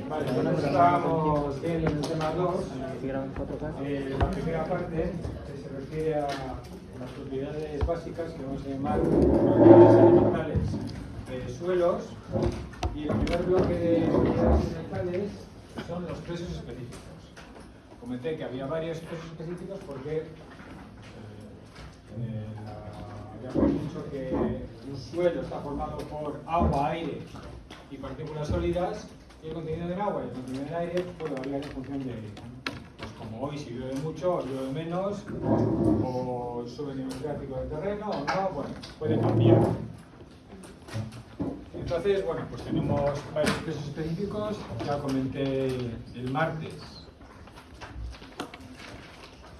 Vale, ahora estamos viendo en el tema 2, la primera parte que se refiere a las propiedades básicas que vamos a llamar propiedades elementales de suelos, y el primer bloque de propiedades elementales son los pesos específicos. Comenté que había varios pesos específicos porque habíamos dicho que un suelo está formado por agua, aire y partículas sólidas, y el contenido del agua y el contenido del aire puede variar en función de, pues como hoy, si llueve mucho o llueve menos, o sube el nivel freático del terreno o no, bueno, puede cambiar. Entonces, bueno, pues tenemos varios pesos específicos, ya comenté el martes.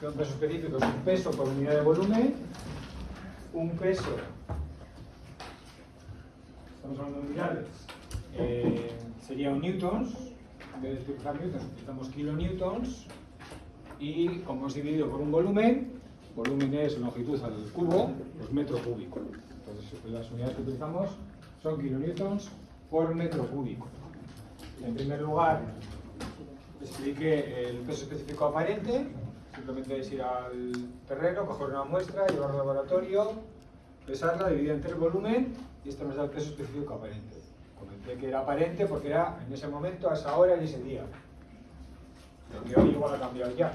Un peso específico es un peso por unidad de volumen, un peso, estamos hablando de unidades, sería un newtons, en vez de utilizar newtons utilizamos kilonewtons, y como es dividido por un volumen es longitud al cubo, pues metro cúbico. Entonces las unidades que utilizamos son kilonewtons por metro cúbico. En primer lugar, expliqué el peso específico aparente. Simplemente es ir al terreno, coger una muestra, llevarla al laboratorio, pesarla, dividir entre el volumen, y esto nos da el peso específico aparente. Comenté que era aparente porque era en ese momento, a esa hora y ese día. Lo que hoy igual ha cambiado ya.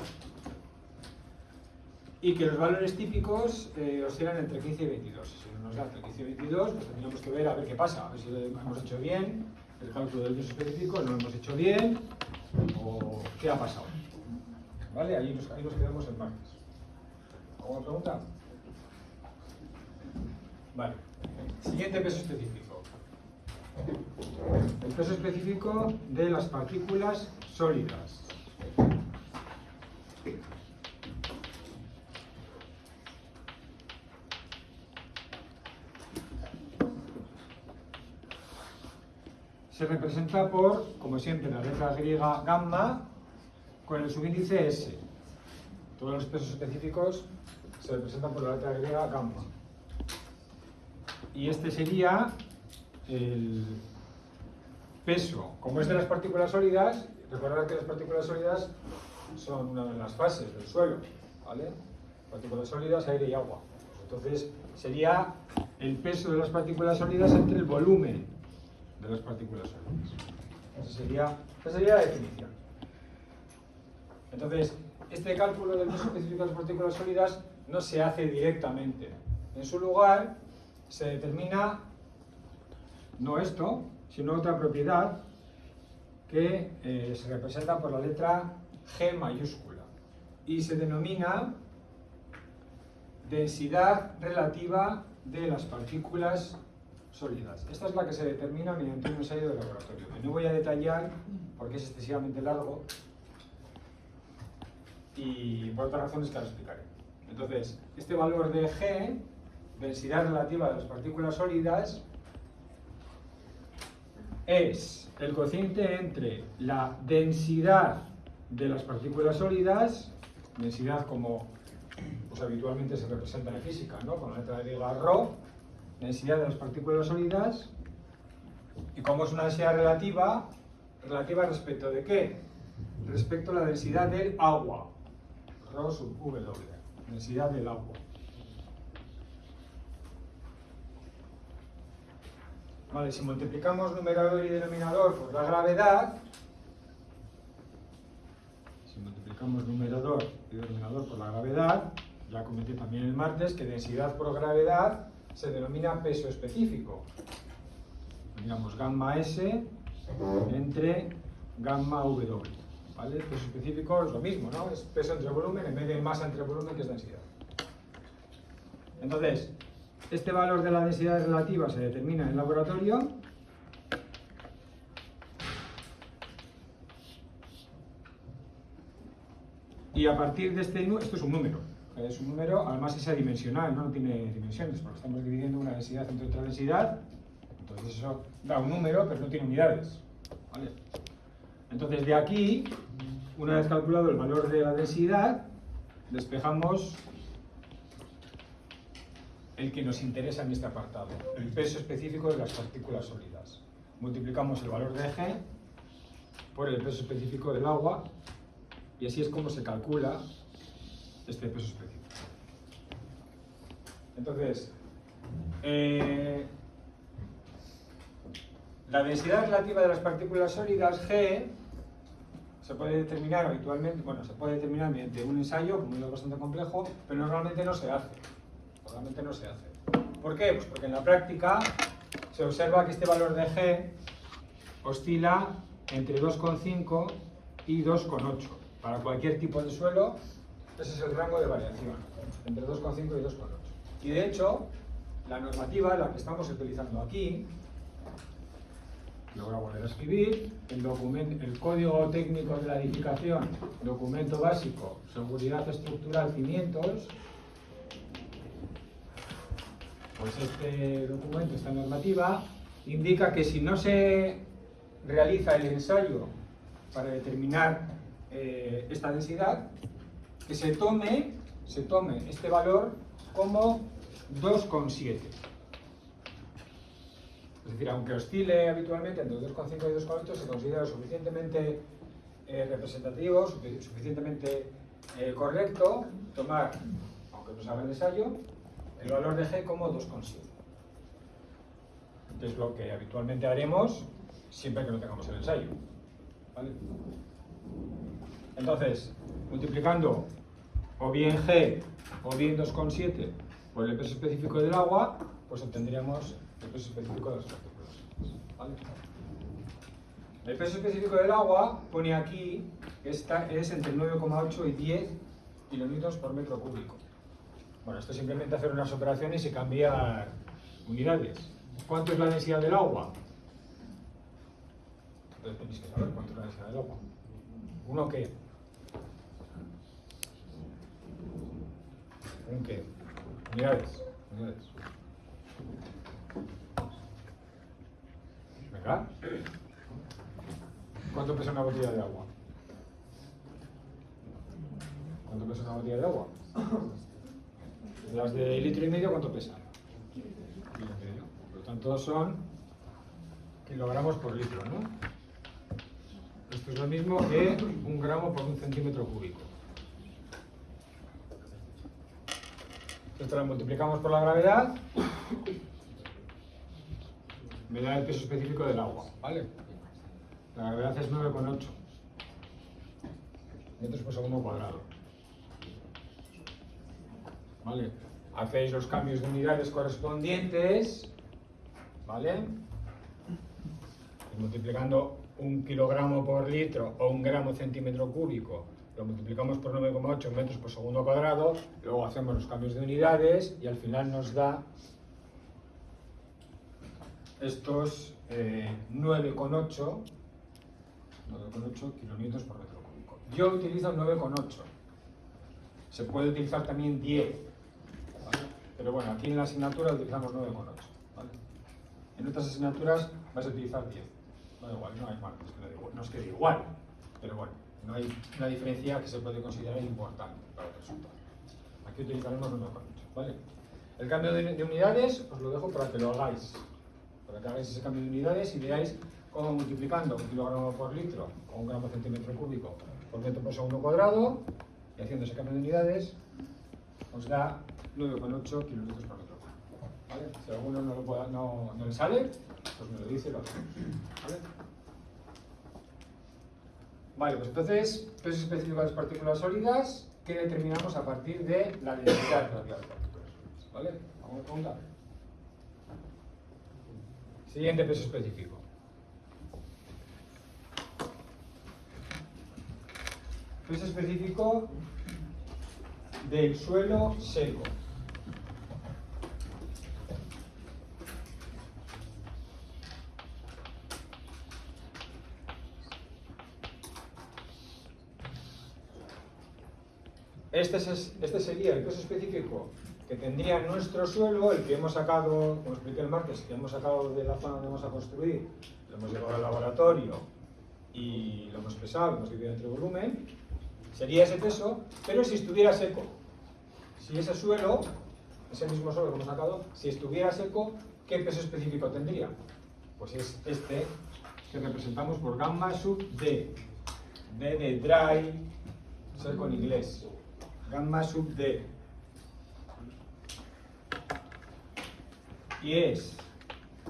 Y que los valores típicos oscilan entre 15 y 22. Si no nos da entre 15 y 22, pues tendríamos que ver a ver qué pasa, a ver si lo hemos hecho bien el cálculo del peso específico, no lo hemos hecho bien, o qué ha pasado. ¿Vale? Ahí nos quedamos el martes. ¿Alguna pregunta? Vale. Siguiente peso específico. El peso específico de las partículas sólidas. Se representa por, como siempre, la letra griega gamma con el subíndice S. Todos los pesos específicos se representan por la letra griega gamma. Y este sería el peso. Como es de las partículas sólidas, recordad que las partículas sólidas son una de las fases del suelo, ¿vale? Partículas sólidas, aire y agua. Entonces sería el peso de las partículas sólidas entre el volumen de las partículas sólidas. Esa sería la definición. Entonces, este cálculo del peso específico de las partículas sólidas no se hace directamente. En su lugar, se determina no esto, sino otra propiedad que se representa por la letra G mayúscula y se denomina densidad relativa de las partículas sólidas. Esta es la que se determina mediante un ensayo de laboratorio, que no voy a detallar porque es excesivamente largo y por otras razones que ahora explicaré. Entonces, este valor de G, densidad relativa de las partículas sólidas, es el cociente entre la densidad de las partículas sólidas, densidad como pues, habitualmente se representa en física, ¿no? Con la letra griega ρ, densidad de las partículas sólidas, y como es una densidad relativa respecto de qué? Respecto a la densidad del agua, ρ sub W, densidad del agua. Vale, si multiplicamos numerador y denominador por la gravedad, ya comenté también el martes que densidad por gravedad se denomina peso específico. Digamos gamma S entre gamma W. ¿Vale? El peso específico es lo mismo, ¿no? Es peso entre volumen en vez de masa entre volumen, que es densidad. Entonces, este valor de la densidad relativa se determina en el laboratorio. Y a partir de este número, esto es un número, además es adimensional, no tiene dimensiones, porque estamos dividiendo una densidad entre otra densidad, entonces eso da un número, pero no tiene unidades. ¿Vale? Entonces de aquí, una vez calculado el valor de la densidad, despejamos el que nos interesa en este apartado, el peso específico de las partículas sólidas. Multiplicamos el valor de G por el peso específico del agua y así es como se calcula este peso específico. Entonces, la densidad relativa de las partículas sólidas, G, se puede determinar habitualmente, bueno, se puede determinar mediante un ensayo, como es bastante complejo, pero normalmente no se hace. Normalmente no se hace. ¿Por qué? Pues porque en la práctica se observa que este valor de G oscila entre 2,5 y 2,8. Para cualquier tipo de suelo, ese es el rango de variación, entre 2,5 y 2,8. Y de hecho, la normativa, la que estamos utilizando aquí, lo voy a volver a escribir, el código técnico de la edificación, documento básico, seguridad estructural, cimientos, pues este documento, esta normativa, indica que si no se realiza el ensayo para determinar esta densidad, que se tome este valor como 2,7. Es decir, aunque oscile habitualmente entre 2,5 y 2,8, se considera suficientemente representativo, suficientemente correcto tomar, aunque no se haga el ensayo, el valor de G como 2,7. Que es lo que habitualmente haremos siempre que no tengamos el ensayo. ¿Vale? Entonces, multiplicando o bien G o bien 2,7 por el peso específico del agua, pues obtendríamos el peso específico de las partículas. ¿Vale? El peso específico del agua pone aquí que es entre 9,8 y 10 kilonewtons por metro cúbico. Bueno, esto es simplemente hacer unas operaciones y cambiar unidades. ¿Cuánto es la densidad del agua? Entonces tenéis que saber cuánto es la densidad del agua. ¿Uno qué? ¿Un qué? Unidades. Venga. ¿Cuánto pesa una botella de agua? ¿Cuánto pesa una botella de agua? Las de litro y medio, ¿cuánto pesan? Kilo y medio. Por lo tanto, son kilogramos por litro, ¿no? Esto es lo mismo que 1 gramo por 1 centímetro cúbico. Esto lo multiplicamos por la gravedad, me da el peso específico del agua, ¿vale? La gravedad es 9,8 metros por segundo cuadrado. ¿Vale? Hacéis los cambios de unidades correspondientes, ¿vale? Y multiplicando 1 kilogramo por litro o 1 gramo centímetro cúbico, lo multiplicamos por 9,8 metros por segundo cuadrado, luego hacemos los cambios de unidades y al final nos da estos 9,8 kilonewtons por metro cúbico. Yo utilizo 9,8. Se puede utilizar también 10. ¿Vale? Pero bueno, aquí en la asignatura utilizamos 9,8. ¿Vale? En otras asignaturas vais a utilizar 10. Da igual, no hay mal, no es que da igual, pero bueno, no hay una diferencia que se puede considerar importante para el resultado. Aquí utilizaremos 9,8. ¿Vale? El cambio de unidades os lo dejo para que lo hagáis. Para que hagáis ese cambio de unidades y veáis cómo multiplicando 1 kilogramo por litro o 1 gramo centímetro cúbico por metro por segundo cuadrado y haciendo ese cambio de unidades os da 9,8 kilonewtons por metro cúbico. ¿Vale? Si a alguno no le sale, pues me lo dice y lo hacemos. ¿Vale? Vale, pues entonces, peso específico de las partículas sólidas que determinamos a partir de la densidad relativa de las partículas sólidas. ¿Vale? ¿Alguna pregunta? Siguiente peso específico. Peso específico del suelo seco. Este sería el peso específico que tendría nuestro suelo, el que hemos sacado, como expliqué el martes, que hemos sacado de la zona donde vamos a construir, lo hemos llevado al laboratorio y lo hemos pesado, lo hemos dividido entre volumen, sería ese peso, pero si estuviera seco. Si ese suelo ese mismo suelo que hemos sacado, si estuviera seco, ¿qué peso específico tendría? Pues es este que representamos por gamma sub D. D de dry, seco en inglés. Gamma sub D. Y es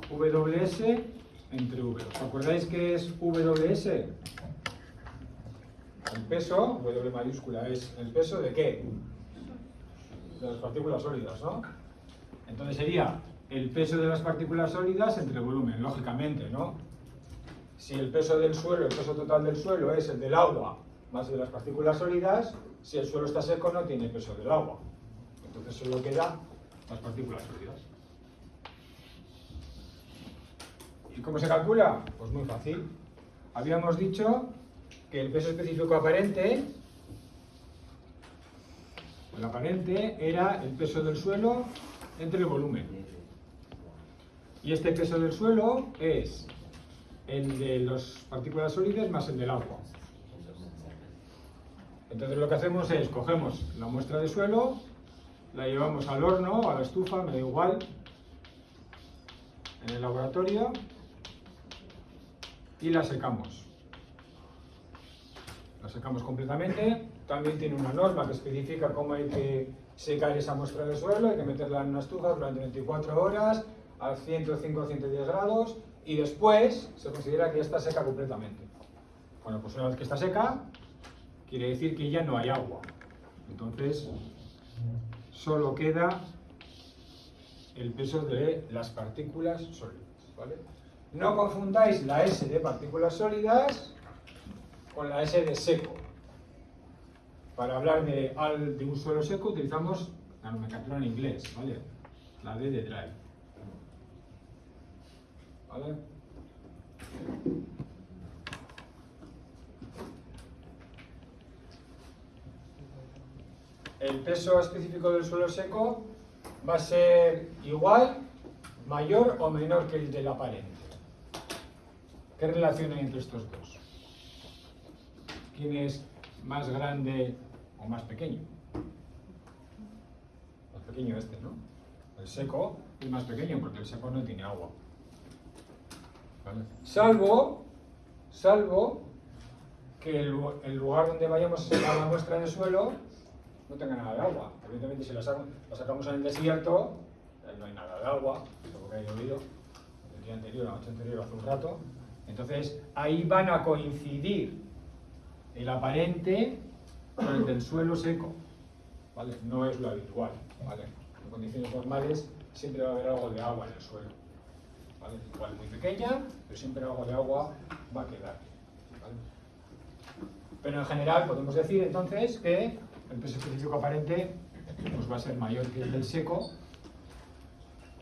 WS entre V. ¿Os acordáis qué es WS? El peso, W mayúscula, es el peso de ¿qué? De las partículas sólidas, ¿no? Entonces sería el peso de las partículas sólidas entre el volumen, lógicamente, ¿no? Si el peso del suelo, el peso total del suelo es el del agua más el de las partículas sólidas, si el suelo está seco no tiene peso del agua. Entonces solo queda las partículas sólidas. ¿Y cómo se calcula? Pues muy fácil. Habíamos dicho que el peso específico aparente, el aparente era el peso del suelo entre el volumen. Y este peso del suelo es el de las partículas sólidas más el del agua. Entonces lo que hacemos es, cogemos la muestra de suelo, la llevamos al horno o a la estufa, me da igual, en el laboratorio, y la secamos. La secamos completamente. También tiene una norma que especifica cómo hay que secar esa muestra de suelo. Hay que meterla en una estufa durante 24 horas a 105 o 110 grados y después se considera que ya está seca completamente. Bueno, pues una vez que está seca, quiere decir que ya no hay agua. Entonces, solo queda el peso de las partículas sólidas, ¿vale? No confundáis la S de partículas sólidas con la S de seco. Para hablar de un suelo seco utilizamos la nomenclatura en inglés, ¿vale? La D de dry. ¿Vale? El peso específico del suelo seco va a ser igual, mayor o menor que el del aparente. ¿Qué relación hay entre estos dos? ¿Quién es más grande o más pequeño? Más pequeño este, ¿no? El seco es más pequeño porque el seco no tiene agua. ¿Vale? Salvo que el lugar donde vayamos a sacar la muestra de suelo no tenga nada de agua. Evidentemente si la sacamos en el desierto, no hay nada de agua, porque ha llovido el día anterior, la noche anterior, hace un rato. Entonces ahí van a coincidir el aparente con el del suelo seco, ¿vale? No es lo habitual, ¿vale? En condiciones normales siempre va a haber algo de agua en el suelo, ¿vale? Igual muy pequeña, pero siempre algo de agua va a quedar, ¿vale? Pero en general podemos decir entonces que el peso específico aparente pues va a ser mayor que el del seco,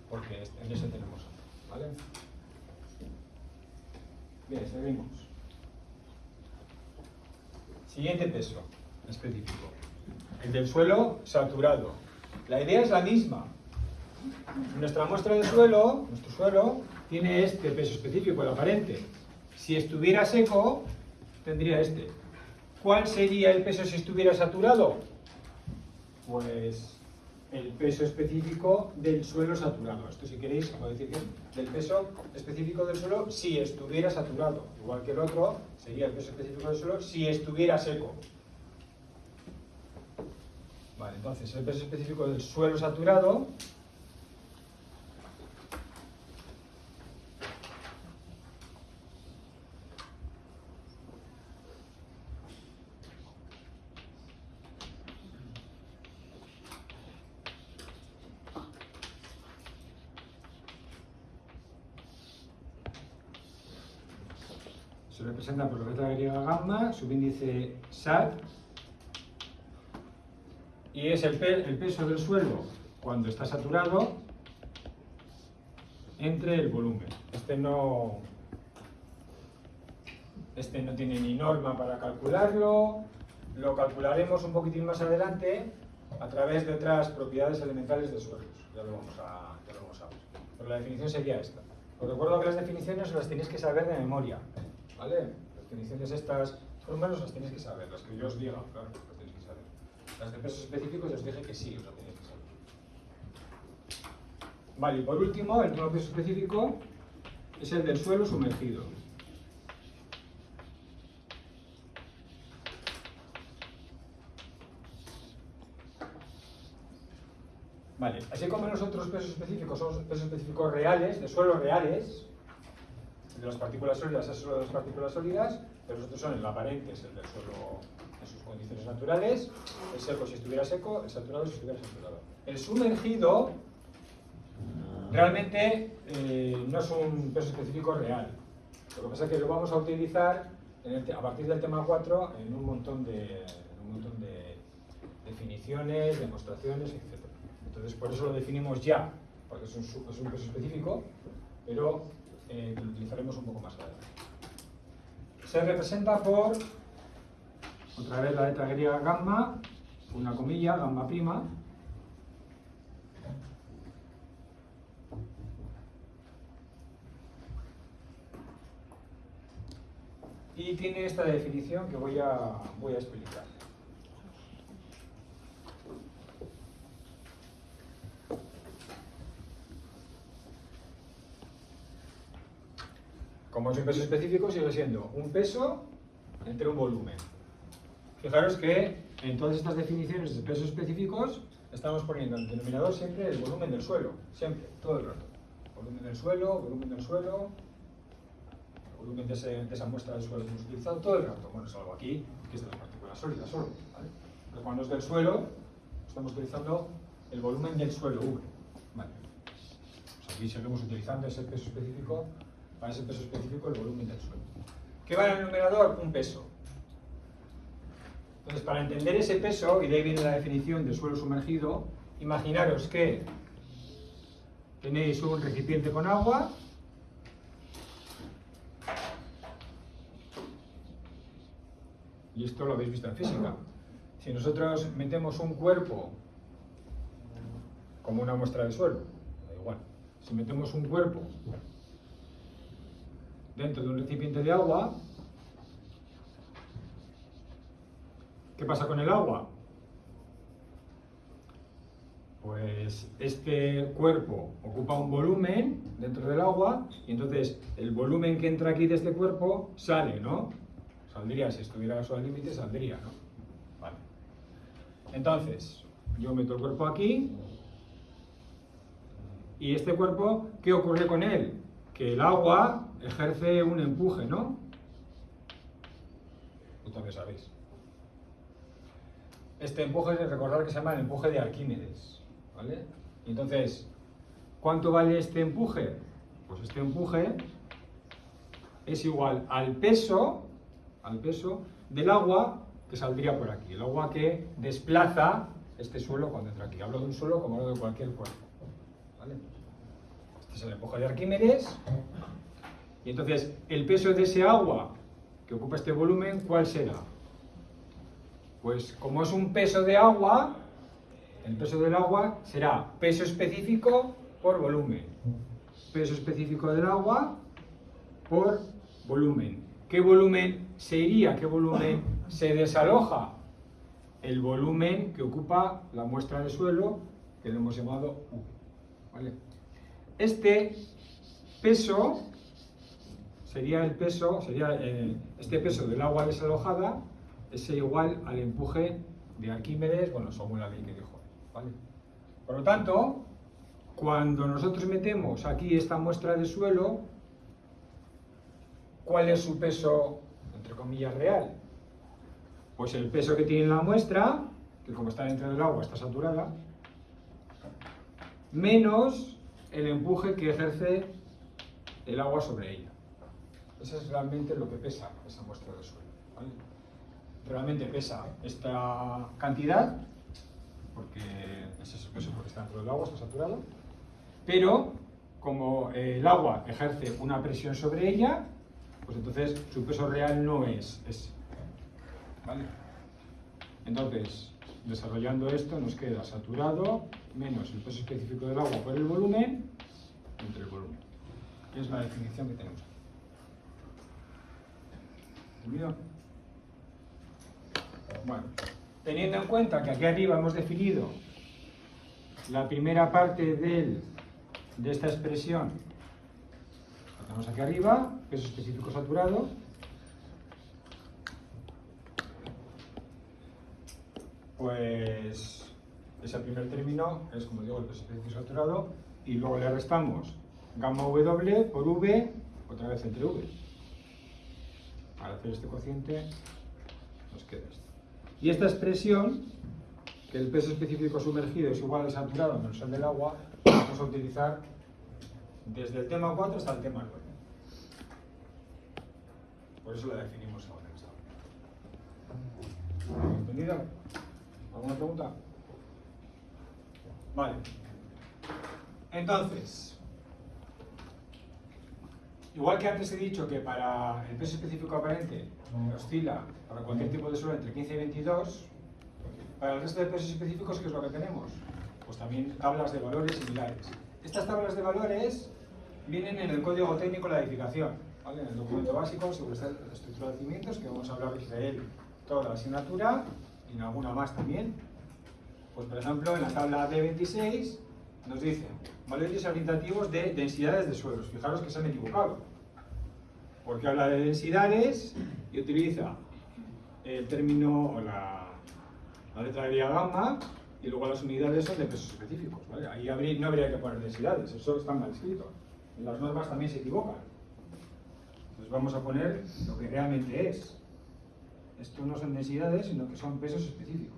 porque en ese tenemos, ¿vale? Bien, seguimos. Siguiente peso específico. El del suelo saturado. La idea es la misma. Nuestra muestra de suelo, nuestro suelo, tiene este peso específico, el aparente. Si estuviera seco, tendría este. ¿Cuál sería el peso si estuviera saturado? Pues el peso específico del suelo saturado. Esto, si queréis, como decir, del peso específico del suelo si estuviera saturado. Igual que el otro, sería el peso específico del suelo si estuviera seco. Vale, entonces el peso específico del suelo saturado se representa por la letra griega gamma, subíndice SAT, y es el peso del suelo cuando está saturado entre el volumen. Este no tiene ni norma para calcularlo, lo calcularemos un poquitín más adelante a través de otras propiedades elementales de suelos. Ya lo vamos a ver. Pero la definición sería esta. Os recuerdo que las definiciones las tenéis que saber de memoria, ¿vale? Las definiciones estas, por lo menos las tenéis que saber, las que yo os diga, claro, las tenéis que saber. Las de pesos específicos os dije que sí, os las tenéis que saber. Vale, y por último, el último peso específico es el del suelo sumergido. Vale, así como los otros pesos específicos son pesos específicos reales, de suelos reales, el de las partículas sólidas es el suelo de las partículas sólidas, pero los otros son el aparente, es el del suelo en sus condiciones naturales, el seco si estuviera seco, el saturado si estuviera saturado. El sumergido realmente no es un peso específico real. Lo que pasa es que lo vamos a utilizar a partir del tema 4 en un montón de definiciones, demostraciones, etc. Entonces, por eso lo definimos ya, porque es un peso específico, pero lo utilizaremos un poco más adelante. Se representa por, otra vez la letra griega gamma, una comilla, gamma prima, y tiene esta definición que voy a explicar. Como es un peso específico, sigue siendo un peso entre un volumen. Fijaros que en todas estas definiciones de pesos específicos estamos poniendo en el denominador siempre el volumen del suelo, siempre, todo el rato. Volumen del suelo, volumen del suelo, volumen de esa muestra del suelo que hemos utilizado todo el rato. Bueno, salvo aquí, que es de las partículas sólidas solo, ¿vale? Pero cuando es del suelo, estamos utilizando el volumen del suelo, V. Vale. Pues aquí seguimos utilizando ese peso específico, para ese peso específico el volumen del suelo. ¿Qué va en el numerador? Un peso. Entonces, para entender ese peso, y de ahí viene la definición de suelo sumergido, imaginaros que tenéis un recipiente con agua, y esto lo habéis visto en física. Si nosotros metemos un cuerpo como una muestra de suelo, da igual. Si metemos un cuerpo dentro de un recipiente de agua, ¿qué pasa con el agua? Pues este cuerpo ocupa un volumen dentro del agua y entonces el volumen que entra aquí de este cuerpo sale, ¿no? Saldría, si estuviera eso al límite, saldría, ¿no? Vale. Entonces, yo meto el cuerpo aquí y este cuerpo, ¿qué ocurre con él? Que el agua ejerce un empuje, ¿no? Ustedes sabéis. Este empuje, recordad que se llama el empuje de Arquímedes, ¿vale? Entonces, ¿cuánto vale este empuje? Pues este empuje es igual al peso del agua que saldría por aquí, el agua que desplaza este suelo cuando entra aquí. Hablo de un suelo como hablo de cualquier cuerpo, ¿vale? Este es el empuje de Arquímedes. Y entonces, el peso de ese agua que ocupa este volumen, ¿cuál será? Pues como es un peso de agua, el peso del agua será peso específico por volumen. Peso específico del agua por volumen. ¿Qué volumen se iría? ¿Qué volumen se desaloja? El volumen que ocupa la muestra de suelo, que lo hemos llamado U. ¿Vale? Este peso sería este peso del agua desalojada, es igual al empuje de Arquímedes, bueno, según la ley que dijo, ¿vale? Por lo tanto, cuando nosotros metemos aquí esta muestra de suelo, ¿cuál es su peso, entre comillas, real? Pues el peso que tiene la muestra, que como está dentro del agua está saturada, menos el empuje que ejerce el agua sobre ella. Eso es realmente lo que pesa esa muestra de suelo, ¿vale? Realmente pesa esta cantidad, porque ese es el peso porque está dentro del agua, está saturado, pero como el agua ejerce una presión sobre ella, pues entonces su peso real no es ese, ¿vale? Entonces, desarrollando esto, nos queda saturado menos el peso específico del agua por el volumen entre el volumen, que es la definición que tenemos aquí. ¿Entendido? Bueno, teniendo en cuenta que aquí arriba hemos definido la primera parte del de esta expresión, lo tenemos aquí arriba, peso específico saturado, pues ese primer término es, como digo, el peso específico saturado, y luego le restamos gamma W por V, otra vez entre V. Para hacer este cociente nos queda esto. Y esta expresión, que el peso específico sumergido es igual al saturado menos el del agua, la vamos a utilizar desde el tema 4 hasta el tema 9. Por eso la definimos ahora. ¿Entendido? ¿Alguna pregunta? Vale. Entonces, igual que antes he dicho que para el peso específico aparente oscila para cualquier tipo de suelo entre 15 y 22, para el resto de pesos específicos, ¿qué es lo que tenemos? Pues también tablas de valores similares. Estas tablas de valores vienen en el código técnico de la edificación, ¿vale? En el documento básico sobre esta estructura de cimientos, que vamos a hablar de él toda la asignatura y en alguna más también. Pues por ejemplo, en la tabla D26 nos dicen valores orientativos de densidades de suelos. Fijaros que se han equivocado, porque habla de densidades y utiliza el término o la letra griega gamma, y luego las unidades son de pesos específicos, ¿vale? Ahí no habría que poner densidades, eso está mal escrito. En las normas también se equivocan. Entonces vamos a poner lo que realmente es. Esto no son densidades, sino que son pesos específicos.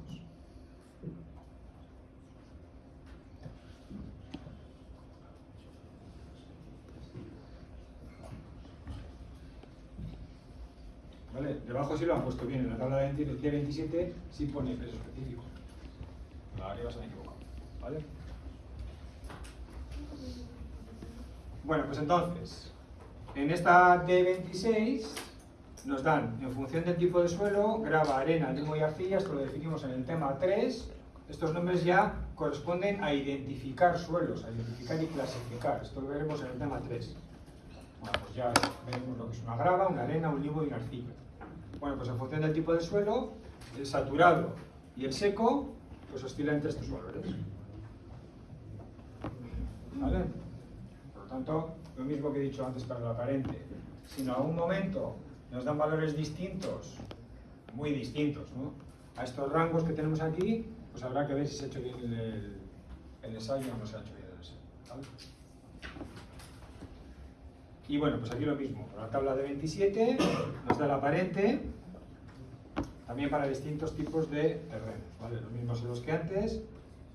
¿Vale? Debajo sí lo han puesto bien, en la tabla de 27 sí pone peso específico. Arriba se han equivocado, ¿vale? Bueno, pues entonces, en esta D26 nos dan, en función del tipo de suelo, grava, arena, limo y arcilla. Esto lo definimos en el tema 3. Estos nombres ya corresponden a identificar suelos, a identificar y clasificar. Esto lo veremos en el tema 3. Bueno, pues ya veremos lo que es una grava, una arena, un limo y una arcilla. Bueno, pues en función del tipo de suelo, el saturado y el seco, pues oscila entre estos valores. ¿Vale? Por lo tanto, lo mismo que he dicho antes para el aparente. Si en algún momento nos dan valores distintos, muy distintos, ¿no?, a estos rangos que tenemos aquí, pues habrá que ver si se ha hecho bien el ensayo o no se ha hecho bien el ensayo, ¿vale? Y bueno, pues aquí lo mismo, por la tabla de 27 nos da el aparente, también para distintos tipos de terrenos, ¿vale? Los mismos suelos que antes,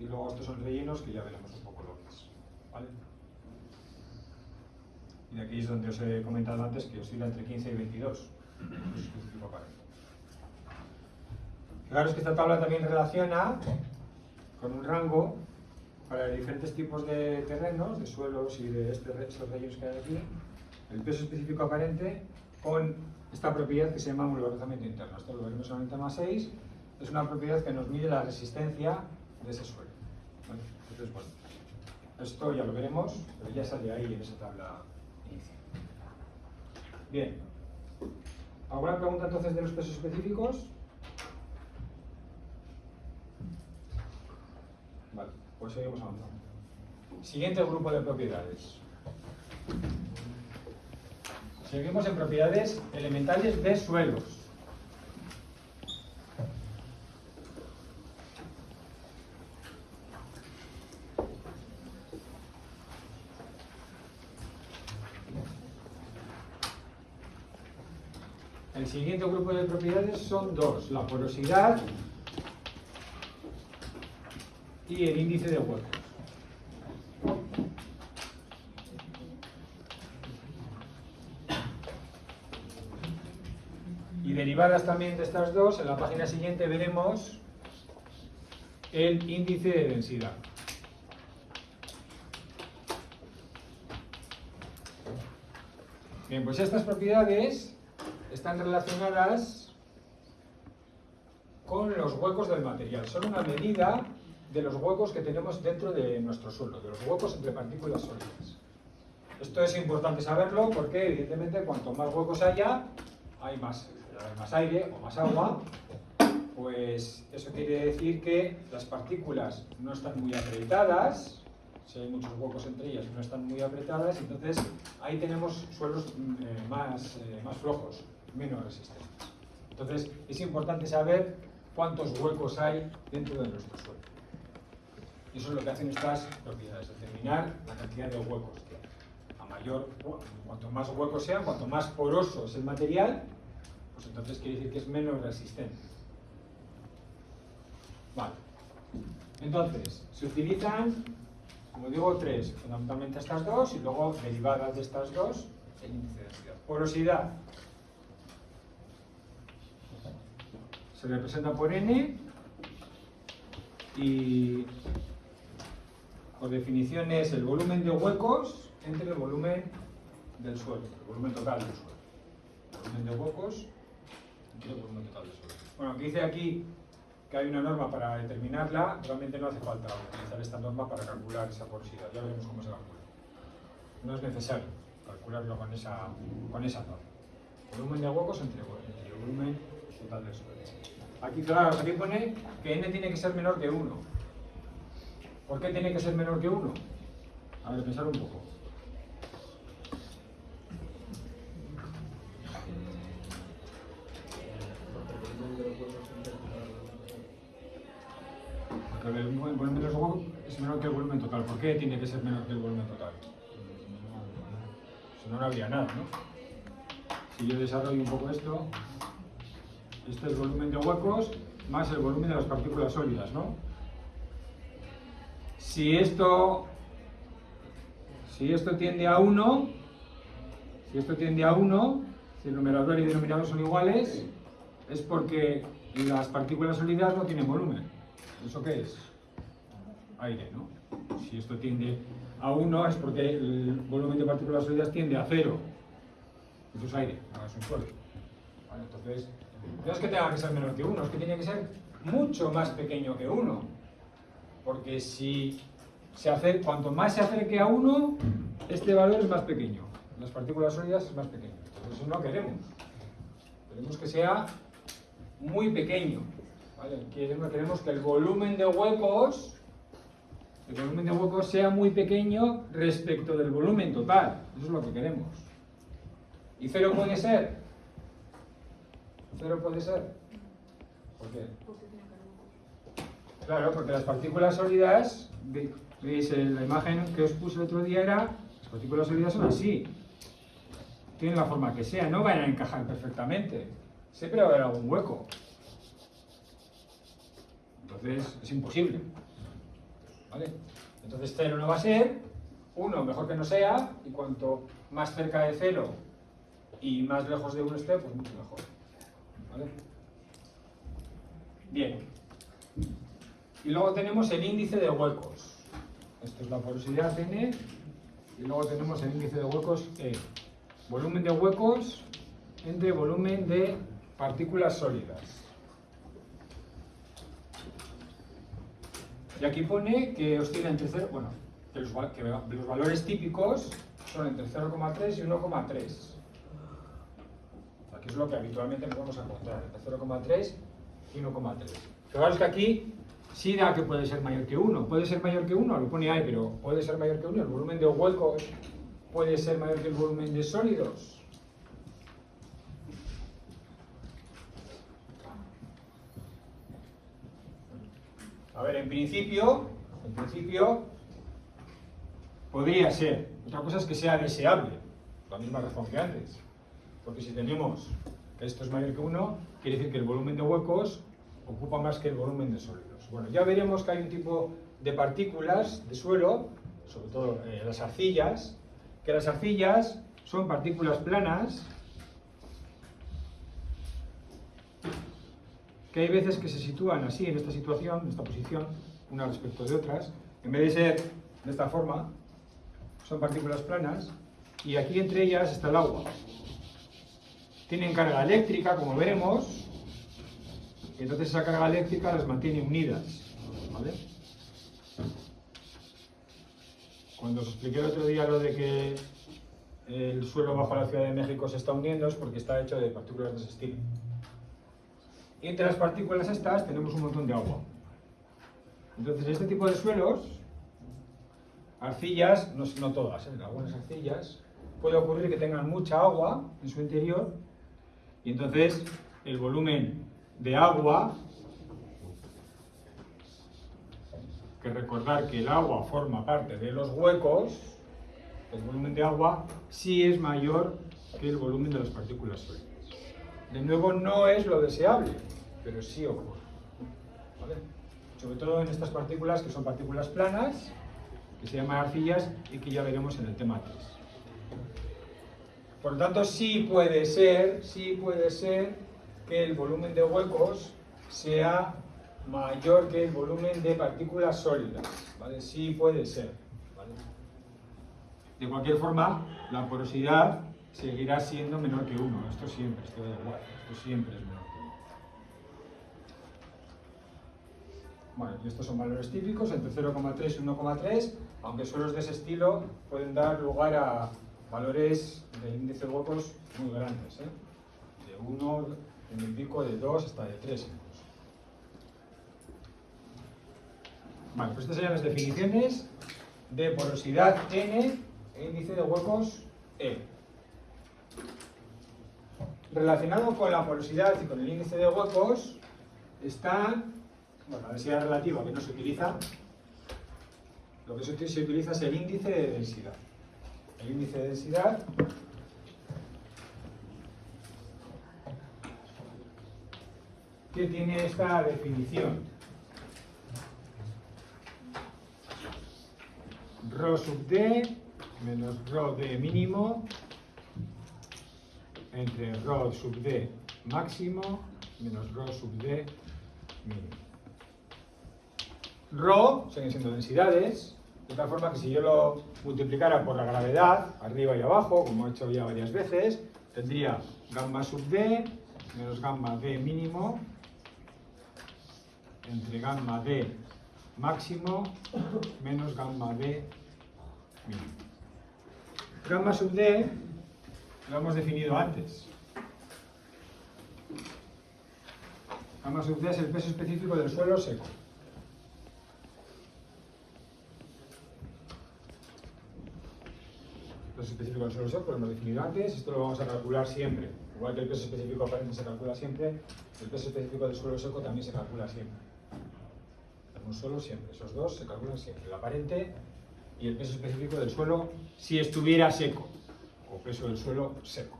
y luego estos son rellenos que ya veremos un poco lo que es, ¿vale? Y aquí es donde os he comentado antes que oscila entre 15 y 22. Eso es un tipo aparente. Fijaros que esta tabla también relaciona con un rango para diferentes tipos de terrenos, de suelos y de estos rellenos que hay aquí, el peso específico aparente con esta propiedad que se llama multiorganizamiento interno. Esto lo veremos en el tema 6. Es una propiedad que nos mide la resistencia de ese suelo, ¿vale? Entonces, bueno, esto ya lo veremos, pero ya sale ahí en esa tabla inicial. Bien. ¿Alguna pregunta entonces de los pesos específicos? Vale, pues seguimos avanzando. Siguiente grupo de propiedades. Seguimos en propiedades elementales de suelos. El siguiente grupo de propiedades son dos: la porosidad y el índice de huecos. Y derivadas también de estas dos, en la página siguiente veremos el índice de densidad. Bien, pues estas propiedades están relacionadas con los huecos del material. Son una medida de los huecos que tenemos dentro de nuestro suelo, de los huecos entre partículas sólidas. Esto es importante saberlo porque, evidentemente, cuanto más huecos haya, hay más aire o más agua. Pues eso quiere decir que las partículas no están muy acreditadas si hay muchos huecos entre ellas y no están muy apretadas, entonces ahí tenemos suelos más flojos, menos resistentes. Entonces es importante saber cuántos huecos hay dentro de nuestro suelo. Y eso es lo que hacen estas propiedades, determinar la cantidad de huecos que hay. Cuanto más huecos sean, cuanto más poroso es el material, pues entonces quiere decir que es menos resistente. Vale. Entonces, se utilizan, como digo, tres, fundamentalmente estas dos, y luego derivadas de estas dos, el índice de densidad. Porosidad se representa por N y por definición es el volumen de huecos entre el volumen del suelo, el volumen total del suelo. El volumen de huecos entre el volumen total del suelo. Bueno, aunque dice aquí que hay una norma para determinarla, realmente no hace falta utilizar esta norma para calcular esa porosidad. Ya veremos cómo se calcula. No es necesario calcularlo con esa norma. Volumen de huecos entre el volumen total del suelo. Aquí, claro, aquí pone que n tiene que ser menor que 1. ¿Por qué tiene que ser menor que 1? A ver, pensar un poco. Porque el volumen de los huecos es menor que el volumen total. ¿Por qué tiene que ser menor que el volumen total? Si no, no habría nada, ¿no? Si yo desarrollo un poco esto, este es el volumen de huecos más el volumen de las partículas sólidas, ¿no? Si esto tiende a 1, si el numerador y el denominador son iguales, es porque las partículas sólidas no tienen volumen. ¿Eso qué es? Aire, ¿no? Si esto tiende a 1 es porque el volumen de partículas sólidas tiende a 0. Eso es aire, no es un suelo. Vale, entonces, no es que tenga que ser menor que 1, es que tiene que ser mucho más pequeño que 1. Porque si cuanto más se acerque a 1, este valor es más pequeño. Las partículas sólidas es más pequeño. Entonces eso no queremos. Queremos que sea muy pequeño. ¿Vale? Queremos que el volumen de huecos sea muy pequeño respecto del volumen total. Eso es lo que queremos. ¿Y 0 puede ser? ¿0 puede ser? ¿Por qué? Claro, porque las partículas sólidas, veis la imagen que os puse el otro día las partículas sólidas son así. Tienen la forma que sea, no van a encajar perfectamente. Siempre va a haber algún hueco. Entonces es imposible. ¿Vale? Entonces 0 no va a ser, 1 mejor que no sea, y cuanto más cerca de 0 y más lejos de 1 esté, pues mucho mejor. ¿Vale? Bien. Y luego tenemos el índice de huecos. Esto es la porosidad N. Y luego tenemos el índice de huecos E. Volumen de huecos entre volumen de partículas sólidas. Y aquí pone que oscila entre 0, bueno, que los valores típicos son entre 0,3 y 1,3. Aquí es lo que habitualmente nos vamos a encontrar, entre 0,3 y 1,3. Fijaros que aquí sí da que puede ser mayor que 1. ¿Puede ser mayor que 1? Lo pone ahí, pero puede ser mayor que 1. El volumen de huecos puede ser mayor que el volumen de sólidos. A ver, en principio podría ser. Otra cosa es que sea deseable. La misma razón que antes. Porque si tenemos que esto es mayor que 1, quiere decir que el volumen de huecos ocupa más que el volumen de sólidos. Bueno, ya veremos que hay un tipo de partículas de suelo, sobre todo las arcillas, que las arcillas son partículas planas, que hay veces que se sitúan así, en esta situación, en esta posición, unas respecto de otras, en vez de ser de esta forma, son partículas planas, y aquí entre ellas está el agua. Tienen carga eléctrica, como veremos, y entonces esa carga eléctrica las mantiene unidas, ¿vale? Cuando os expliqué el otro día lo de que el suelo bajo la Ciudad de México se está hundiendo, es porque está hecho de partículas de ese estilo. Y entre las partículas estas tenemos un montón de agua. Entonces, este tipo de suelos, arcillas, no todas, en algunas arcillas, puede ocurrir que tengan mucha agua en su interior y entonces el volumen de agua, que recordar que el agua forma parte de los huecos, el volumen de agua sí es mayor que el volumen de las partículas sólidas. De nuevo, no es lo deseable, pero sí ocurre, ¿vale? Sobre todo en estas partículas que son partículas planas, que se llaman arcillas y que ya veremos en el tema 3. Por lo tanto, sí puede ser que el volumen de huecos sea mayor que el volumen de partículas sólidas, ¿vale? Sí puede ser, ¿vale? De cualquier forma, la porosidad seguirá siendo menor que 1. Esto siempre, esto da igual, esto siempre es menor que 1. Bueno, y estos son valores típicos, entre 0,3 y 1,3, aunque suelos de ese estilo pueden dar lugar a valores de índice de huecos muy grandes, ¿eh? De 1, en el pico, de 2 hasta de 3 incluso. Vale, pues estas serían las definiciones de porosidad N e índice de huecos E. Relacionado con la porosidad y con el índice de huecos está, bueno, la densidad relativa, que no se utiliza. Lo que se utiliza es el índice de densidad. El índice de densidad que tiene esta definición. Rho sub D menos Rho D mínimo entre Rho sub D máximo menos Rho sub D mínimo. Rho siguen siendo densidades, de tal forma que si yo lo multiplicara por la gravedad, arriba y abajo, como he hecho ya varias veces, tendría gamma sub D menos gamma D mínimo entre gamma D máximo menos gamma D mínimo. Gamma sub D lo hemos definido antes. Gamma sub D es el peso específico del suelo seco. El peso específico del suelo seco lo hemos definido antes, esto lo vamos a calcular siempre. Igual que el peso específico aparente se calcula siempre, el peso específico del suelo seco también se calcula siempre. Un suelo siempre, esos dos se calculan siempre, el aparente y el peso específico del suelo si estuviera seco, o peso del suelo seco.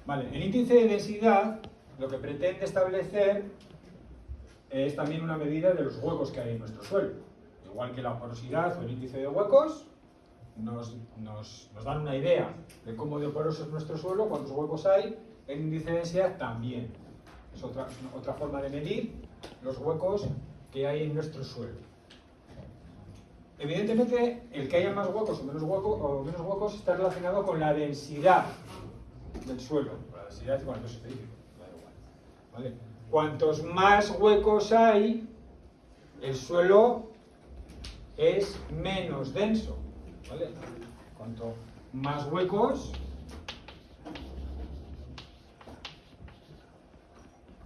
Vale, el índice de densidad lo que pretende establecer es también una medida de los huecos que hay en nuestro suelo. Igual que la porosidad o el índice de huecos nos dan una idea de cómo de poroso es nuestro suelo, cuántos huecos hay, el índice de densidad también. Es otra forma de medir los huecos que hay en nuestro suelo. Evidentemente, el que haya más huecos o menos huecos está relacionado con la densidad del suelo, con la densidad y con el peso específico. ¿Vale? Cuantos más huecos hay, el suelo es menos denso. ¿Vale? Cuanto más huecos,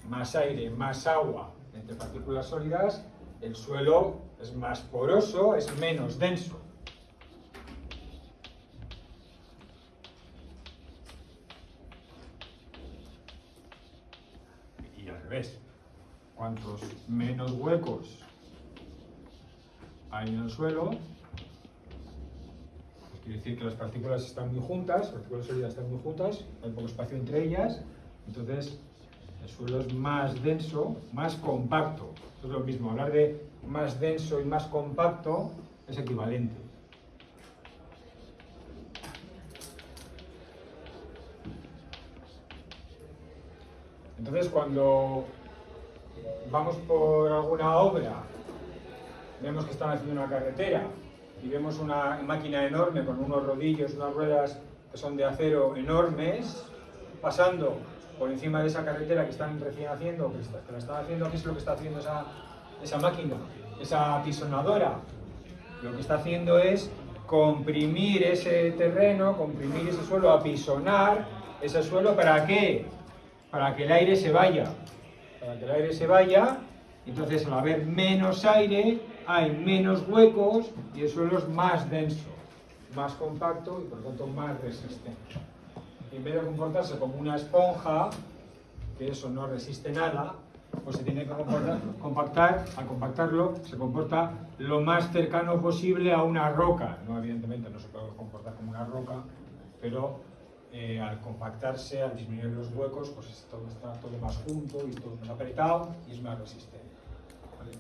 más aire, más agua entre partículas sólidas, el suelo es más poroso, es menos denso. Y al revés, cuantos menos huecos hay en el suelo, pues quiere decir que las partículas están muy juntas, las partículas sólidas están muy juntas, hay poco espacio entre ellas, entonces el suelo es más denso, más compacto. Esto es lo mismo, hablar de más denso y más compacto es equivalente. Entonces, cuando vamos por alguna obra, vemos que están haciendo una carretera y vemos una máquina enorme con unos rodillos, unas ruedas que son de acero enormes, pasando por encima de esa carretera que están recién haciendo, que la están haciendo, ¿qué es lo que está haciendo esa máquina? Esa apisonadora. Lo que está haciendo es comprimir ese terreno, comprimir ese suelo, apisonar ese suelo, ¿para qué? Para que el aire se vaya. Para que el aire se vaya, entonces al haber menos aire, hay menos huecos y el suelo es más denso, más compacto y por lo tanto más resistente. Y en vez de comportarse como una esponja, que eso no resiste nada, pues se tiene que compactar, al compactarlo se comporta lo más cercano posible a una roca. No, evidentemente no se puede comportar como una roca, pero al compactarse, al disminuir los huecos, pues está todo más junto y todo más apretado y es más resistente. ¿Vale?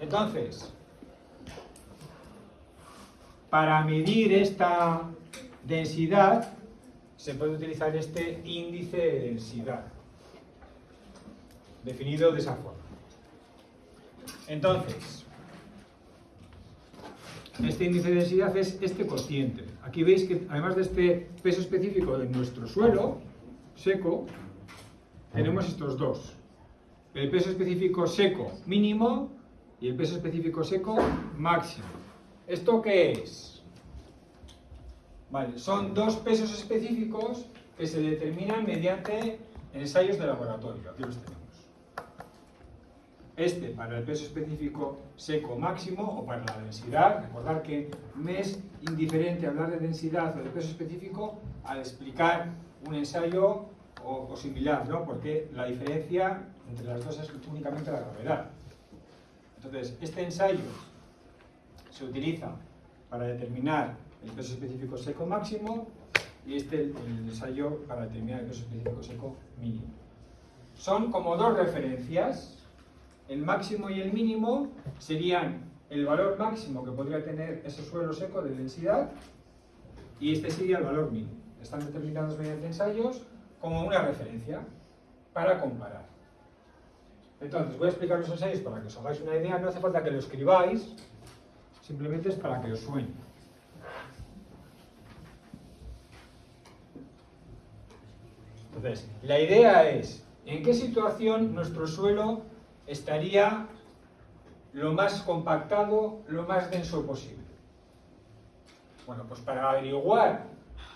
Entonces, para medir esta densidad se puede utilizar este índice de densidad, definido de esa forma. Entonces, este índice de densidad es este cociente. Aquí veis que además de este peso específico de nuestro suelo seco, tenemos estos dos. El peso específico seco mínimo y el peso específico seco máximo. ¿Esto qué es? Vale, son dos pesos específicos que se determinan mediante ensayos de laboratorio. Aquí los tenemos. Este para el peso específico seco máximo o para la densidad. Recordad que me es indiferente hablar de densidad o de peso específico al explicar un ensayo o similar, ¿no? Porque la diferencia entre las dos es únicamente la gravedad. Entonces, este ensayo se utiliza para determinar el peso específico seco máximo y el ensayo para determinar el peso específico seco mínimo. Son como dos referencias. El máximo y el mínimo serían el valor máximo que podría tener ese suelo seco de densidad y este sería el valor mínimo. Están determinados mediante ensayos como una referencia para comparar. Entonces, voy a explicar los ensayos para que os hagáis una idea. No hace falta que lo escribáis, simplemente es para que os suene. Entonces, la idea es, ¿en qué situación nuestro suelo estaría lo más compactado, lo más denso posible? Bueno, pues para averiguar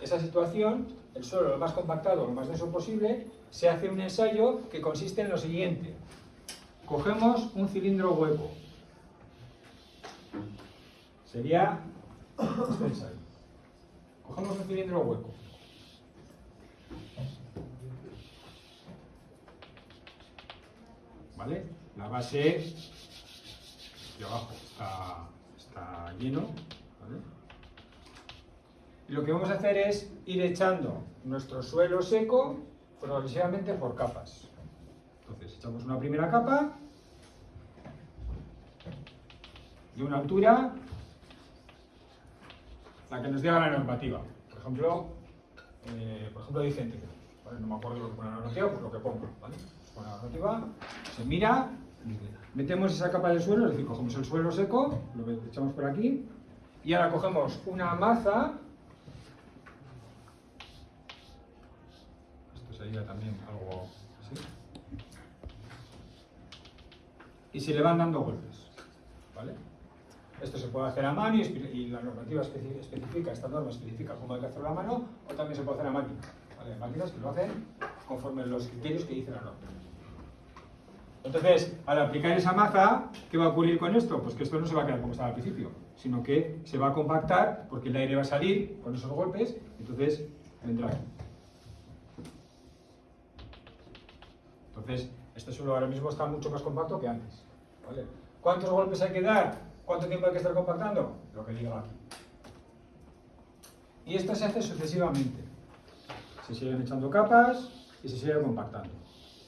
esa situación, el suelo lo más compactado, lo más denso posible, se hace un ensayo que consiste en lo siguiente. Cogemos un cilindro hueco. Sería este ensayo. Cogemos un cilindro hueco. ¿Vale? La base de abajo está lleno. ¿Vale? Y lo que vamos a hacer es ir echando nuestro suelo seco progresivamente por capas. Entonces, echamos una primera capa de una altura, la que nos diga la normativa. Por ejemplo, dice centímetros. ¿Vale? No me acuerdo lo que pone la normativa, pues lo que pongo. ¿Vale? Pone la normativa, se mira, metemos esa capa del suelo, es decir, cogemos el suelo seco, lo echamos por aquí, y ahora cogemos una maza. Esto sería también algo así. Y se le van dando golpes, ¿vale? Esto se puede hacer a mano y la normativa especifica, esta norma especifica cómo hay que hacerlo a mano, o también se puede hacer a máquina, ¿vale? Hay máquinas que lo hacen conforme los criterios que dice la norma. Entonces, al aplicar esa maza, ¿qué va a ocurrir con esto? Pues que esto no se va a quedar como estaba al principio, sino que se va a compactar porque el aire va a salir con esos golpes, entonces vendrá aquí. Entonces, este suelo ahora mismo está mucho más compacto que antes, ¿vale? ¿Cuántos golpes hay que dar? ¿Cuánto tiempo hay que estar compactando? Lo que diga aquí. Y esto se hace sucesivamente. Se siguen echando capas y se sigue compactando.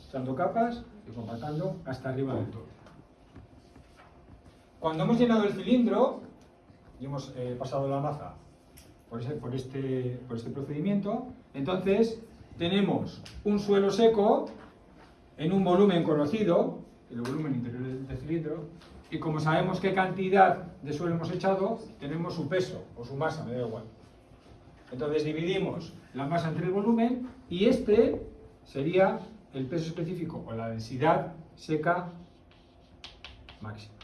Echando capas y compactando hasta arriba del todo. Cuando hemos llenado el cilindro y hemos pasado la maza por este procedimiento, entonces tenemos un suelo seco en un volumen conocido, el volumen interior del cilindro, y como sabemos qué cantidad de suelo hemos echado, tenemos su peso o su masa, me da igual. Entonces dividimos la masa entre el volumen y este sería el peso específico o la densidad seca máxima.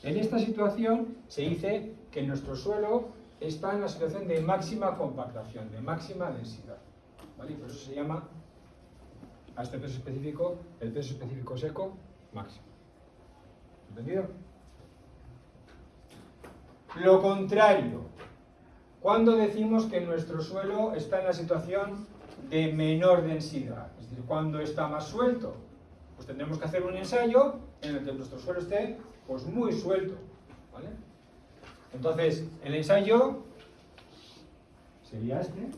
En esta situación se dice que nuestro suelo está en la situación de máxima compactación, de máxima densidad, ¿vale? Por eso se llama a este peso específico el peso específico seco máximo. ¿Entendido? Lo contrario, cuando decimos que nuestro suelo está en la situación de menor densidad, es decir, cuando está más suelto, pues tendremos que hacer un ensayo en el que nuestro suelo esté pues muy suelto, ¿vale? Entonces, el ensayo sería este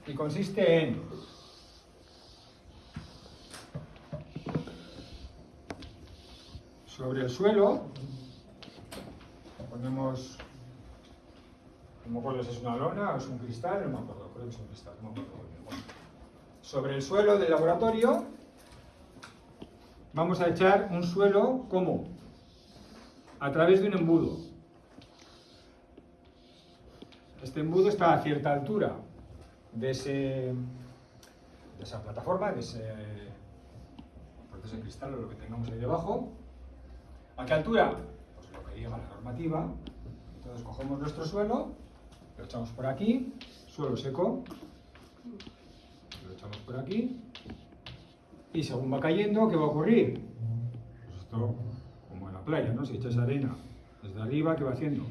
y consiste en sobre el suelo ponemos, no me acuerdo si es una lona o es un cristal, no me acuerdo, creo que es un cristal, no me acuerdo bien. Bueno, sobre el suelo del laboratorio vamos a echar un suelo, ¿cómo? A través de un embudo. Este embudo está a cierta altura de esa plataforma, de ese cristal o lo que tengamos ahí debajo. ¿A qué altura? Pues lo que diga la normativa. Entonces cogemos nuestro suelo, lo echamos por aquí, suelo seco, lo echamos por aquí, y según va cayendo, ¿qué va a ocurrir? Pues esto, como en la playa, ¿no? Si echas arena desde arriba, ¿qué va haciendo?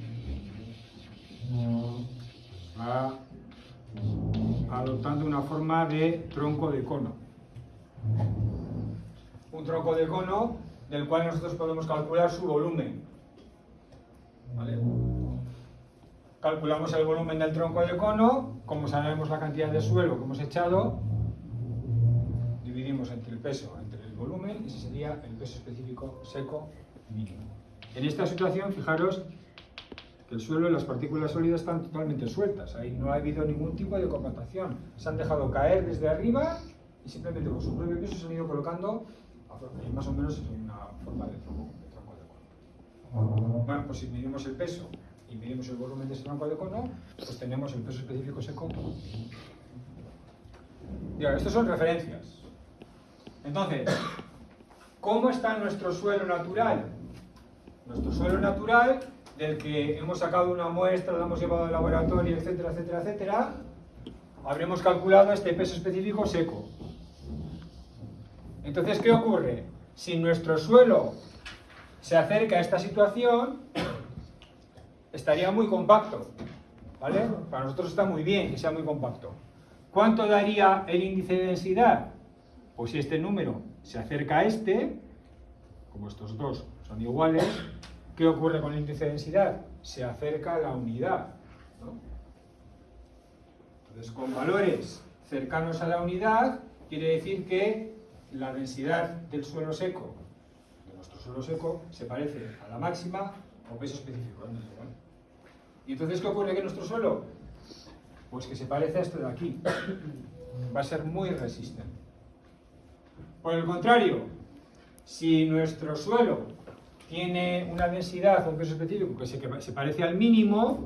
Va adoptando una forma de tronco de cono. Un tronco de cono del cual nosotros podemos calcular su volumen. ¿Vale? Calculamos el volumen del tronco de cono, como sabemos la cantidad de suelo que hemos echado, dividimos entre el peso, entre el volumen, y ese sería el peso específico seco mínimo. En esta situación, fijaros que el suelo y las partículas sólidas están totalmente sueltas, ahí no ha habido ningún tipo de compactación, se han dejado caer desde arriba y simplemente con su propio peso se han ido colocando más o menos en una forma de tronco de cono. Bueno, pues si medimos el peso y medimos el volumen de ese tronco de cono, pues tenemos el peso específico seco. Ya, estas son referencias. Entonces, ¿cómo está nuestro suelo natural? Nuestro suelo natural, del que hemos sacado una muestra, la hemos llevado al laboratorio, etcétera, etcétera, etcétera, habremos calculado este peso específico seco. Entonces, ¿qué ocurre? Si nuestro suelo se acerca a esta situación, estaría muy compacto, ¿vale? Para nosotros está muy bien que sea muy compacto. ¿Cuánto daría el índice de densidad? Pues si este número se acerca a este, como estos dos son iguales, ¿qué ocurre con el índice de densidad? Se acerca a la unidad, ¿no? Entonces, con valores cercanos a la unidad, quiere decir que la densidad del suelo seco, de nuestro suelo seco, se parece a la máxima o peso específico, ¿no? ¿Y entonces qué ocurre con nuestro suelo? Pues que se parece a esto de aquí. Va a ser muy resistente. Por el contrario, si nuestro suelo tiene una densidad o un peso específico que se parece al mínimo,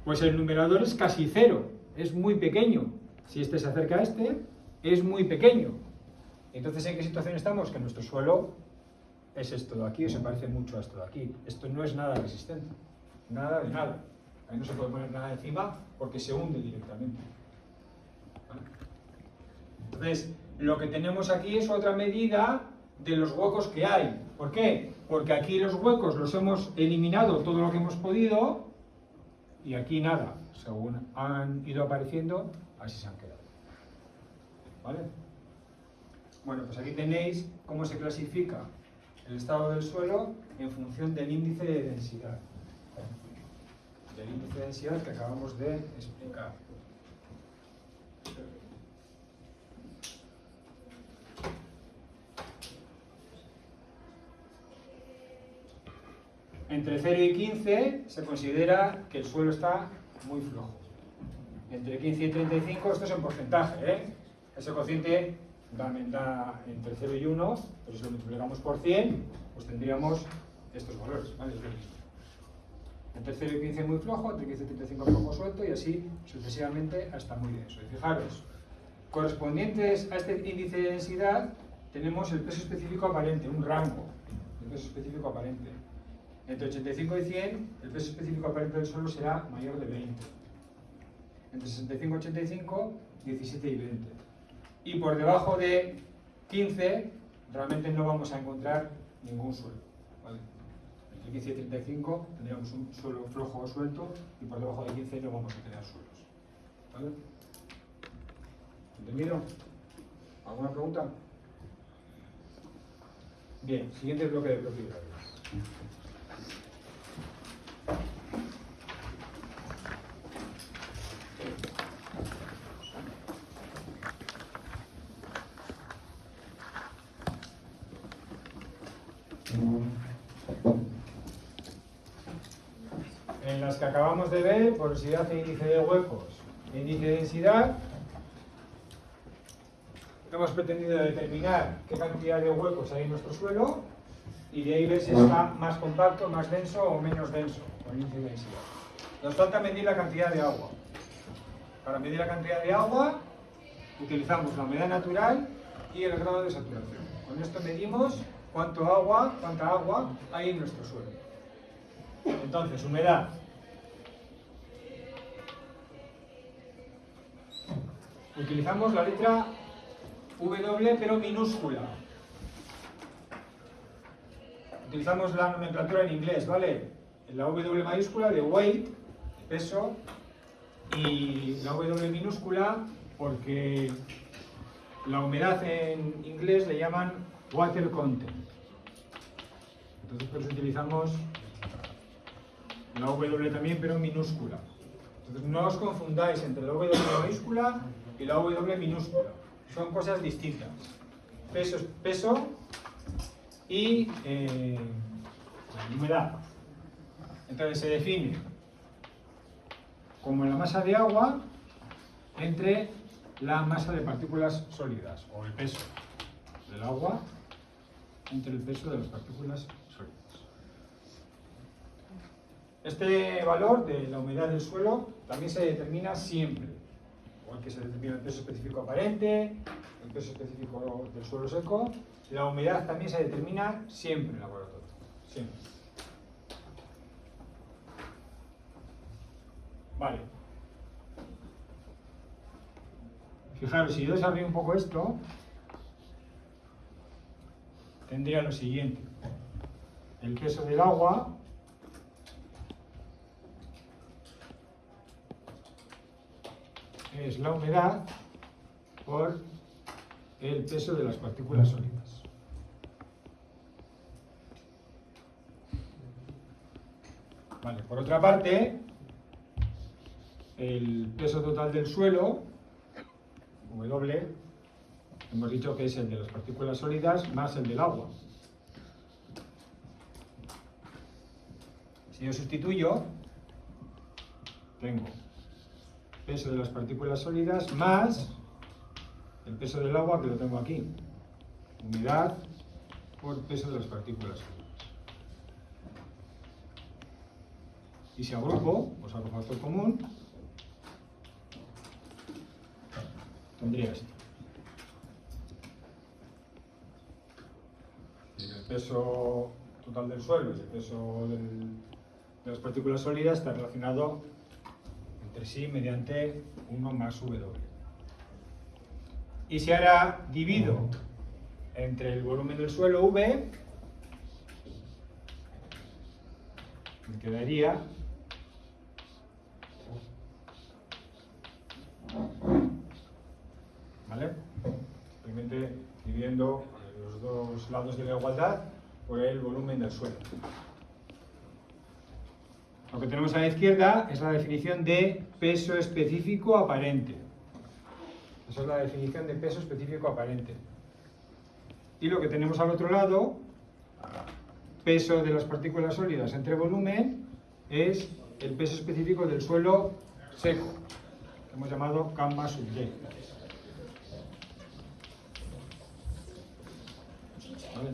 pues el numerador es casi cero, es muy pequeño. Si este se acerca a este, es muy pequeño. Entonces, ¿en qué situación estamos? Que nuestro suelo es esto de aquí o se parece mucho a esto de aquí. Esto no es nada resistente, nada de nada. Ahí no se puede poner nada encima porque se hunde directamente. ¿Vale? Entonces, lo que tenemos aquí es otra medida de los huecos que hay. ¿Por qué? Porque aquí los huecos los hemos eliminado todo lo que hemos podido y aquí nada. Según han ido apareciendo, así se han quedado. ¿Vale? Bueno, pues aquí tenéis cómo se clasifica el estado del suelo en función del índice de densidad. Del índice de densidad que acabamos de explicar. Entre 0 y 15 se considera que el suelo está muy flojo. Entre 15 y 35, esto es en porcentaje, ¿eh? Ese cociente da entre 0 y 1, pero si lo multiplicamos por 100, pues tendríamos estos valores, ¿vale? Entre 0 y 15 muy flojo, entre 15 y 35 flojo suelto y así sucesivamente hasta muy denso. Y fijaros, correspondientes a este índice de densidad tenemos el peso específico aparente, un rango de peso específico aparente. Entre 85 y 100, el peso específico aparente del suelo será mayor de 20. Entre 65 y 85, 17 y 20. Y por debajo de 15, realmente no vamos a encontrar ningún suelo. ¿Vale? Entre 15 y 35 tendríamos un suelo flojo o suelto y por debajo de 15 no vamos a tener suelos. ¿Vale? ¿Entendido? ¿Alguna pregunta? Bien, siguiente bloque de propiedades. En las que acabamos de ver, porosidad e índice de huecos, índice de densidad, hemos pretendido determinar qué cantidad de huecos hay en nuestro suelo y de ahí ver si está más compacto, más denso o menos denso, con índice de densidad. Nos falta medir la cantidad de agua. Para medir la cantidad de agua utilizamos la humedad natural y el grado de saturación. Con esto medimos cuánta agua hay en nuestro suelo. Entonces, humedad. Utilizamos la letra W pero minúscula. Utilizamos la nomenclatura en inglés, ¿vale? La W mayúscula de weight, peso, y la W minúscula porque la humedad en inglés le llaman water content. Entonces por eso utilizamos la W también pero minúscula. Entonces no os confundáis entre la W mayúscula y la W minúscula. Son cosas distintas. Peso es peso y humedad. Entonces se define como la masa de agua entre la masa de partículas sólidas, o el peso del agua entre el peso de las partículas sólidas. Este valor de la humedad del suelo también se determina siempre, igual que se determina el peso específico aparente, el peso específico del suelo seco, la humedad también se determina siempre en laboratorio, siempre. Vale. Fijaros, si yo desarrollo un poco esto, tendría lo siguiente. El peso del agua es la humedad por el peso de las partículas sólidas. Vale, por otra parte, el peso total del suelo, W, hemos dicho que es el de las partículas sólidas más el del agua. Si yo sustituyo, tengo peso de las partículas sólidas más el peso del agua, que lo tengo aquí. Humedad por peso de las partículas sólidas. Y si agrupo, o saco factor común, tendría esto. El peso total del suelo y el peso de las partículas sólidas está relacionado entre sí mediante 1 más W. Y si ahora divido entre el volumen del suelo V, me quedaría ¿vale? Simplemente dividiendo los dos lados de la igualdad por el volumen del suelo. Lo que tenemos a la izquierda es la definición de peso específico aparente. Esa es la definición de peso específico aparente. Y lo que tenemos al otro lado, peso de las partículas sólidas entre volumen, es el peso específico del suelo seco, que hemos llamado gamma sub Y. ¿Vale?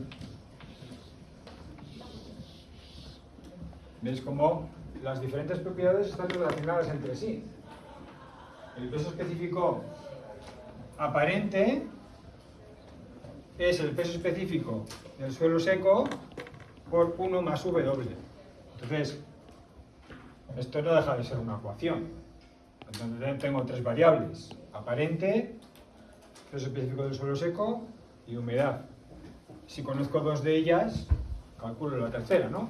¿Veis cómo las diferentes propiedades están relacionadas entre sí? El peso específico aparente es el peso específico del suelo seco por 1 más W. Entonces, esto no deja de ser una ecuación. Entonces tengo tres variables: aparente, peso específico del suelo seco y humedad. si conozco dos de ellas, calculo la tercera, ¿no?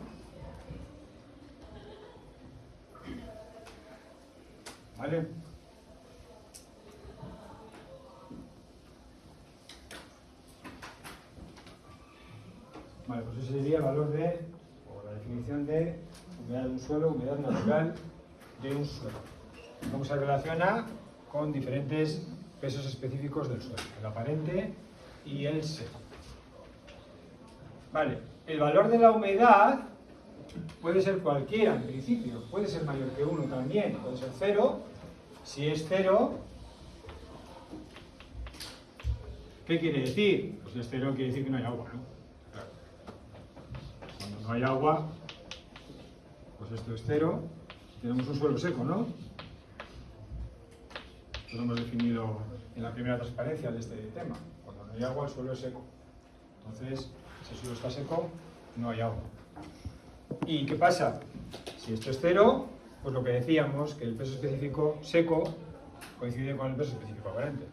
¿Vale? Vale, pues ese sería el valor de, o la definición de humedad de un suelo, humedad natural de un suelo. Cómo se relaciona con diferentes pesos específicos del suelo, el aparente y el seco. Vale, el valor de la humedad puede ser cualquiera en principio, puede ser mayor que 1 también, puede ser 0. Si es 0, ¿qué quiere decir? Pues si es 0 quiere decir que no hay agua, ¿no? Claro. Cuando no hay agua, pues esto es 0, tenemos un suelo seco, ¿no? Esto lo hemos definido en la primera transparencia de este tema. Cuando no hay agua, el suelo es seco. Entonces, si el suelo está seco, no hay agua. ¿Y qué pasa? Si esto es 0, pues lo que decíamos, que el peso específico seco coincide con el peso específico aparente.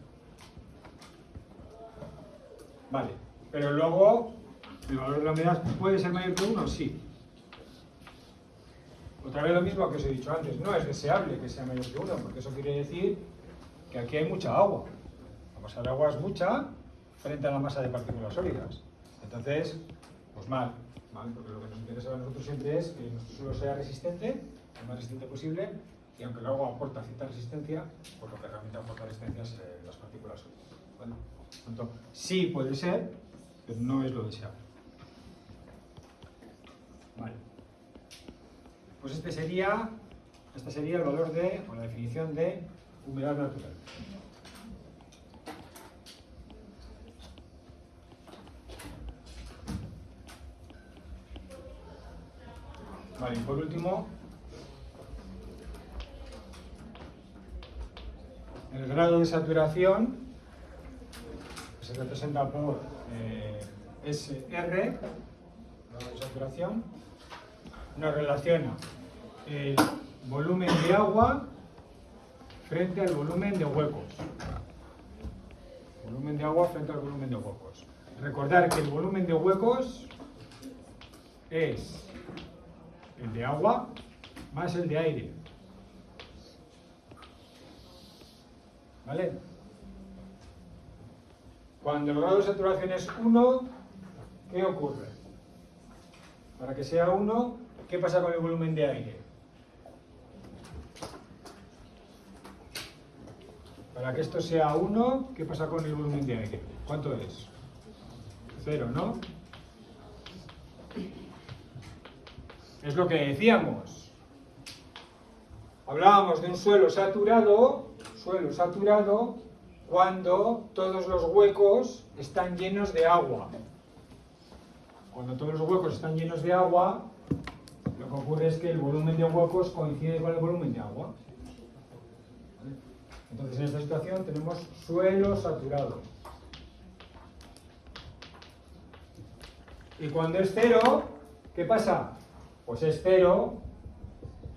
Vale, pero luego, ¿el valor de la humedad puede ser mayor que 1? Sí. Otra vez lo mismo que os he dicho antes, no es deseable que sea mayor que 1, porque eso quiere decir que aquí hay mucha agua. La masa de agua es mucha frente a la masa de partículas sólidas. Entonces, pues mal, porque lo que nos interesa a nosotros siempre es que nuestro suelo sea resistente, lo más resistente posible, y aunque el agua aporta cierta resistencia, pues lo que realmente aporta resistencia es las partículas sólidas. ¿Vale? Por lo tanto, sí puede ser, pero no es lo deseable. Vale. Pues este sería el valor de, o la definición de humedad natural. Vale, y por último, el grado de saturación se representa por SR, grado de saturación, nos relaciona el volumen de agua frente al volumen de huecos. Volumen de agua frente al volumen de huecos. Recordar que el volumen de huecos es el de agua más el de aire. ¿Vale? Cuando el grado de saturación es 1, ¿qué ocurre? Para que sea 1, ¿qué pasa con el volumen de aire? Para que esto sea 1, ¿qué pasa con el volumen de aire? ¿Cuánto es? 0, ¿no? Es lo que decíamos. Hablábamos de un suelo saturado cuando todos los huecos están llenos de agua. Cuando todos los huecos están llenos de agua, lo que ocurre es que el volumen de huecos coincide con el volumen de agua. ¿Vale? Entonces, en esta situación tenemos suelo saturado. Y cuando es 0, ¿qué pasa? Pues es 0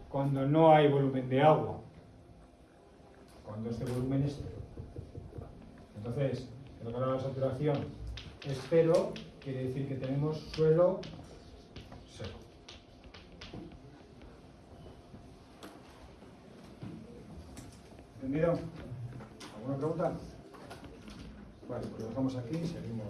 cuando no hay volumen de agua. Cuando este volumen es 0. Entonces, el grado de saturación es 0, quiere decir que tenemos suelo seco. ¿Entendido? ¿Alguna pregunta? Vale, pues lo dejamos aquí y seguimos.